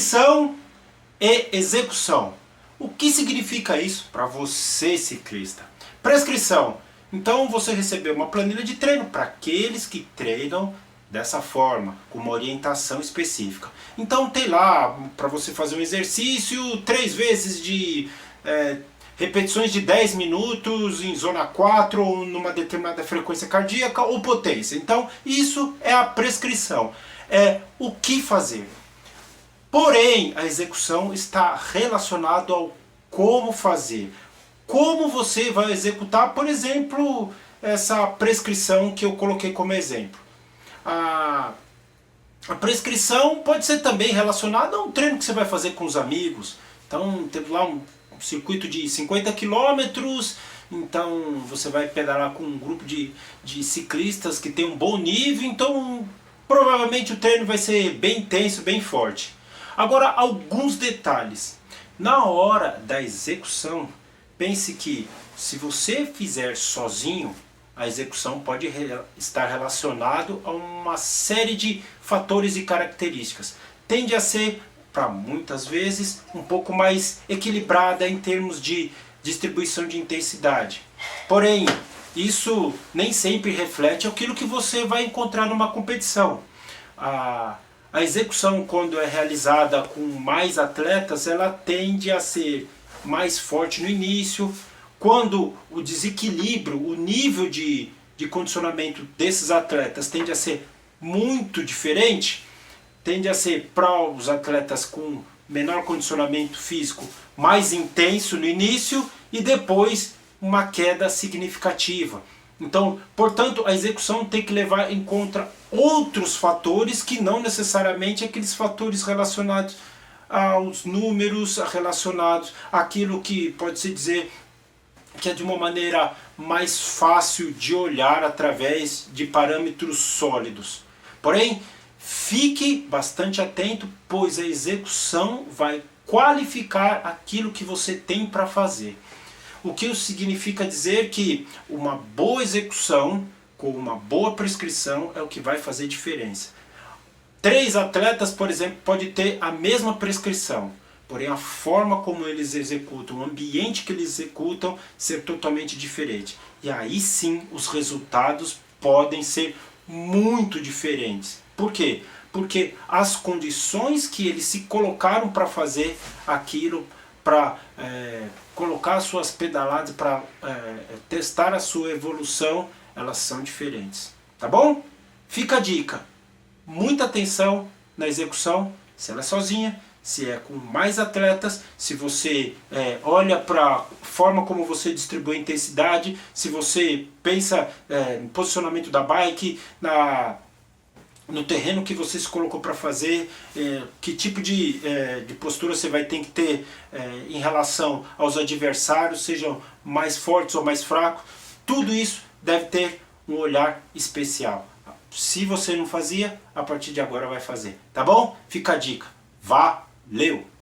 Prescrição e execução. O que significa isso para você, ciclista? Prescrição. Então você recebeu uma planilha de treino para aqueles que treinam dessa forma, com uma orientação específica. Então tem lá para você fazer um exercício 3 vezes de repetições de 10 minutos em zona 4 ou numa determinada frequência cardíaca ou potência. Então isso é a prescrição. É o que fazer. Porém, a execução está relacionada ao como fazer. Como você vai executar, por exemplo, essa prescrição que eu coloquei como exemplo. A prescrição pode ser também relacionada a um treino que você vai fazer com os amigos. Então, temos lá um circuito de 50 quilômetros, então você vai pedalar com um grupo de ciclistas que tem um bom nível, então provavelmente o treino vai ser bem intenso, bem forte. Agora, alguns detalhes. Na hora da execução, pense que se você fizer sozinho, a execução pode estar relacionado a uma série de fatores e características. Tende a ser, para muitas vezes, um pouco mais equilibrada em termos de distribuição de intensidade. Porém, isso nem sempre reflete aquilo que você vai encontrar numa competição. A execução, quando é realizada com mais atletas, ela tende a ser mais forte no início. Quando o desequilíbrio, o nível de condicionamento desses atletas tende a ser muito diferente, tende a ser para os atletas com menor condicionamento físico mais intenso no início e depois uma queda significativa. Então, portanto, a execução tem que levar em conta outros fatores que não necessariamente aqueles fatores relacionados aos números, relacionados àquilo que pode-se dizer que é de uma maneira mais fácil de olhar através de parâmetros sólidos. Porém, fique bastante atento, pois a execução vai qualificar aquilo que você tem para fazer. O que significa dizer que uma boa execução com uma boa prescrição é o que vai fazer diferença. 3 atletas, por exemplo, podem ter a mesma prescrição, porém a forma como eles executam, o ambiente que eles executam ser totalmente diferente. E aí sim os resultados podem ser muito diferentes. Por quê? Porque as condições que eles se colocaram para fazer aquilo, para colocar suas pedaladas, para testar a sua evolução, elas são diferentes. Tá bom? Fica a dica. Muita atenção na execução, se ela é sozinha, se é com mais atletas, se você olha para a forma como você distribui a intensidade, se você pensa no posicionamento da bike, no terreno que você se colocou para fazer, que tipo de postura você vai ter que ter em relação aos adversários, sejam mais fortes ou mais fracos, tudo isso deve ter um olhar especial. Se você não fazia, a partir de agora vai fazer, tá bom? Fica a dica. Valeu!